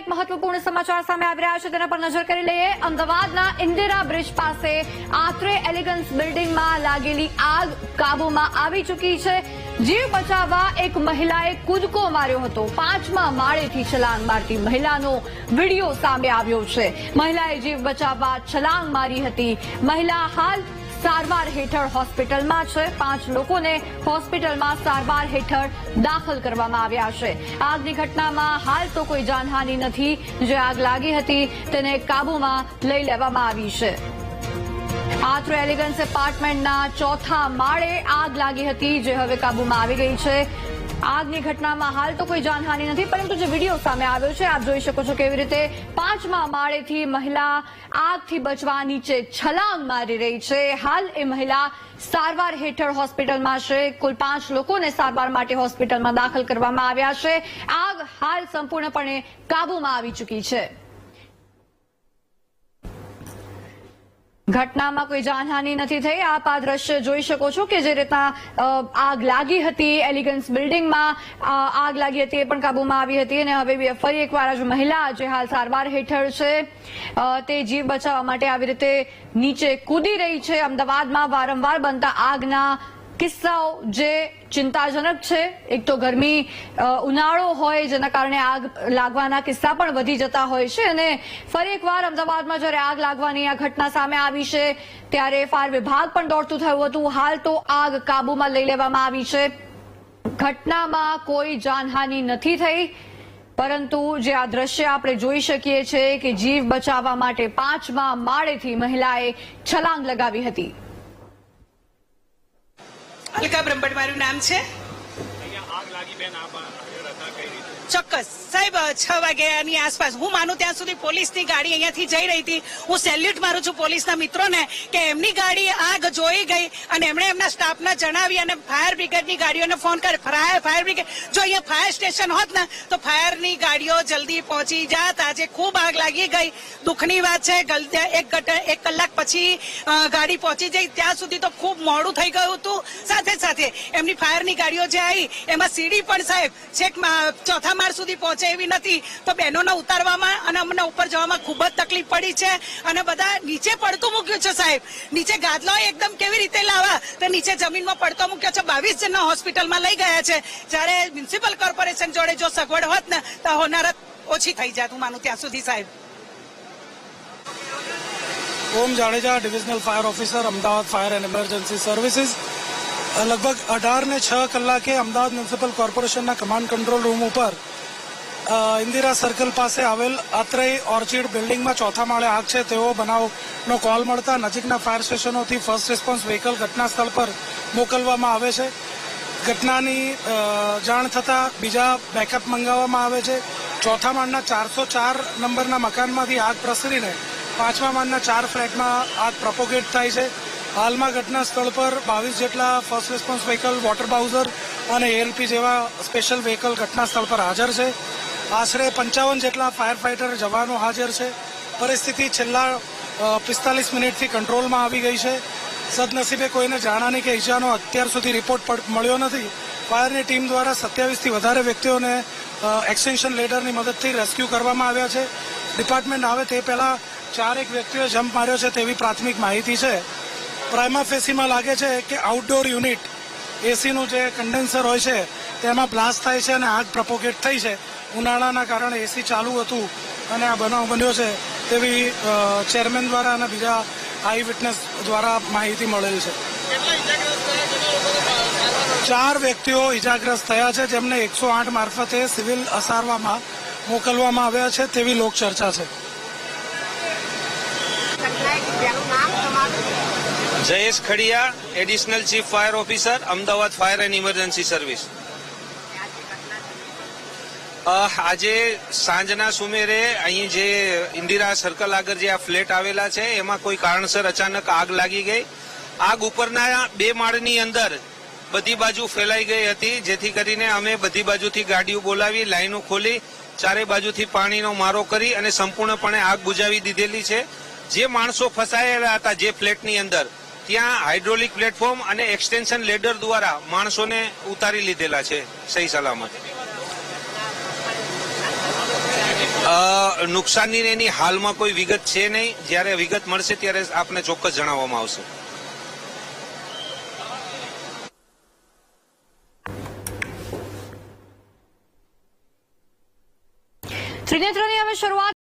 એક મહત્વપૂર્ણ સમાચાર સામે આવી રહ્યા છે, તેના પર નજર કરી લઈએ. અમદાવાદના ઇન્દિરા બ્રિજ પાસે આત્રે એલિગન્સ બિલ્ડિંગમાં લાગેલી આગ કાબૂમાં આવી ચૂકી છે. જીવ બચાવવા એક મહિલાએ કૂદકો માર્યો હતો. 5મા માળેથી છલાંગ મારતી મહિલાનો વિડીયો સામે આવ્યો છે. મહિલાએ જીવ બચાવવા છલાંગ મારી હતી. મહિલા હાલ સારવાર હેઠળ હોસ્પિટલમાં છે. 5 લોકોને હોસ્પિટલમાં સારવાર હેઠળ દાખલ કરવામાં આવ્યા છે. આગની ઘટનામાં હાલ તો કોઈ જાનહાનિ નથી. જે આગ લાગી હતી તેને કાબૂમાં લઈ લેવામાં આવી છે. આત્રે એલિગન્સ એપાર્ટમેન્ટના 4થા માળે આગ લાગી હતી, જે હવે કાબૂમાં આવી ગઈ છે. આગની ઘટનામાં હાલ તો કોઈ જાનહાનિ નથી, પરંતુ જે વિડીયો સામે આવ્યો છે આપ જોઈ શકો છો કેવી રીતે 5મા માળેથી મહિલા આગથી બચવા નીચે છલાંગ મારી રહી છે. હાલ એ મહિલા સારવાર હેઠળ હોસ્પિટલમાં છે. કુલ 5 લોકોને સારવાર માટે હોસ્પિટલમાં દાખલ કરવામાં આવ્યા છે. આગ હાલ સંપૂર્ણપણે કાબૂમાં આવી ચૂકી છે. ઘટનામાં કોઈ જાનહાનિ નથી થઈ. આપ આ દ્રશ્ય જોઈ શકો છો કે જે રીતના આગ લાગી હતી, એલિગન્સ બિલ્ડિંગમાં આગ લાગી હતી, એ પણ કાબૂમાં આવી હતી. અને હવે ફરી એકવાર આ મહિલા જે હાલ સારવાર હેઠળ છે તે જીવ બચાવવા માટે આવી રીતે નીચે કૂદી રહી છે. અમદાવાદમાં વારંવાર બનતા આગના કિસ્સાઓ જે ચિંતાજનક છે. એક તો ગરમી, ઉનાળો હોય જેના કારણે આગ લાગવાના કિસ્સા પણ વધી જતા હોય છે. અને ફરી એકવાર અમદાવાદમાં જ્યારે આગ લાગવાની આ ઘટના સામે આવી છે ત્યારે ફાયર વિભાગ પણ દોડતું થયું હતું. હાલ તો આગ કાબૂમાં લઈ લેવામાં આવી છે. ઘટનામાં કોઈ જાનહાનિ નથી થઈ, પરંતુ જે આ દ્રશ્ય આપણે જોઈ શકીએ છીએ કે જીવ બચાવવા માટે 5મા માળેથી મહિલાએ છલાંગ લગાવી હતી. અલકા બ્રહ્મભટ્ટ મારું નામ છે. ચોક્કસ સાહેબ 6 વાગ્યાની આસપાસ હું માનું ત્યાં સુધી પોલીસની ગાડી અહીંયાથી જઈ રહી હતી. હું સેલ્યુટ મારું છું પોલીસના મિત્રોને કે એમની ગાડી આગ જોઈ ગઈ અને એમણે એમના સ્ટાફને જણાવી અને ફાયર બ્રિગેડની ગાડીઓને ફોન કરે. ફાયર બ્રિગેડ જો અહીંયા ફાયર સ્ટેશન હોત ને તો ફાયરની ગાડીઓ જલ્દી પહોંચી જાત. આજે ખૂબ આગ લાગી ગઈ. દુઃખની વાત છે, 1 કલાક પછી ગાડી પહોંચી જઈ. ત્યાં સુધી તો ખૂબ મોડું થઈ ગયું હતું. સાથે સાથે એમની ફાયરની ગાડીઓ જે આવી એમાં સીડી પણ સાહેબ છેક 4થા માળ સુધી પહોંચે એવી નથી. તો બહેનોને ઉતારવામાં અને અમને ઉપર જવામાં ખૂબ જ તકલીફ પડી છે. અને બધા નીચે પડતું મૂક્યું છે સાહેબ. નીચે ગાદલા એકદમ કેવી રીતે લાવવા તો નીચે જમીનમાં પડતો મૂક્યો છે. 22 જણને હોસ્પિટલમાં લઈ ગયા છે. જ્યારે મ્યુનિસિપલ કોર્પોરેશન જોડે જો સગવડ હોત ને તો હોનારત ઓછી થઈ જાત. હું માનું ત્યાં સુધી સાહેબ. Om Jadeja, divisional fire officer, Ahmedabad fire and emergency services. લગભગ 18:06 કલાકે અમદાવાદ મ્યુનિસિપલ કોર્પોરેશનના કમાન્ડ કંટ્રોલ રૂમ ઉપર ઇન્દિરા સર્કલ પાસે આવેલ આત્રેય ઓર્ચિડ બિલ્ડિંગમાં 4થા માળે આગ છે તેવો બનાવનો કોલ મળતા નજીકના ફાયર સ્ટેશનોથી ફર્સ્ટ રિસ્પોન્સ વ્હીકલ ઘટના સ્થળ પર મોકલવામાં આવે છે. ઘટનાની જાણ થતાં બીજા બેકઅપ મંગાવવામાં આવે છે. 4થા માળના 404 નંબરના મકાનમાંથી આગ પ્રસરીને 5મા માળના 4 ફ્લેટમાં આગ પ્રોપોગેટ થાય છે. હાલમાં ઘટના સ્થળ પર 22 જેટલા first response vehicle, water bowser અને એલપી જેવા સ્પેશિયલ વ્હીકલ ઘટના સ્થળ પર હાજર છે. આશરે 55 જેટલા ફાયર ફાઇટર જવાનો હાજર છે. પરિસ્થિતિ છેલ્લા 45 મિનિટથી કંટ્રોલમાં આવી ગઈ છે. સદનસીબે કોઈને જાનહાનિ કે ઈજાનો અત્યાર સુધી રિપોર્ટ મળ્યો નથી. ફાયરની ટીમ દ્વારા 27થી વધારે વ્યક્તિઓને એક્સટેન્શન લેડરની મદદથી રેસ્ક્યુ કરવામાં આવ્યા છે. ડિપાર્ટમેન્ટ આવે તે પહેલા 4 વ્યક્તિઓએ જમ્પ માર્યો છે તેવી પ્રાથમિક માહિતી છે. પ્રાઇમા ફેસીમાં લાગે છે કે આઉટડોર યુનિટ એસીનું જે કન્ડેન્સર હોય છે તેમાં બ્લાસ્ટ થાય છે અને આગ પ્રોપોગેટ થઈ છે. ઉનાળાના કારણે એસી ચાલુ હતું અને આ બનાવ બન્યો છે તેવી ચેરમેન દ્વારા અને બીજા આઈ વિટનેસ દ્વારા માહિતી મળેલ છે. 4 વ્યક્તિઓ ઇજાગ્રસ્ત થયા છે જેમને 108 મારફતે સિવિલ અસારવામાં મોકલવામાં આવ્યા છે તેવી લોકચર્ચા છે. Jayesh Khadia, additional chief fire officer, Ahmedabad fire and emergency service. આજે સાંજના સુમેરે અહીં જે ઇન્દિરા સર્કલ આગળ જે આ ફ્લેટ આવેલા છે એમાં કોઈ કારણસર અચાનક આગ લાગી ગઈ. આગ ઉપરના 2 માળની અંદર બધી બાજુ ફેલાઈ ગઈ હતી, જેથી કરીને અમે બધી બાજુથી ગાડીઓ બોલાવી, લાઈનો ખોલી, ચારે બાજુથી પાણીનો મારો કરી અને સંપૂર્ણપણે આગ બુઝાવી દીધેલી છે. જે માણસો ફસાયેલા હતા જે ફ્લેટની અંદર ત્યાં હાઇડ્રોલિક પ્લેટફોર્મ અને એક્સટેન્શન લેડર દ્વારા માણસોને ઉતારી લીધેલા છે સહી સલામત. નુકસાનની એની હાલમાં કોઈ વિગત છે નહીં. જ્યારે વિગત મળશે ત્યારે આપને ચોક્કસ જણાવવામાં આવશે. ત્રિનેત્રની હવે શરૂઆત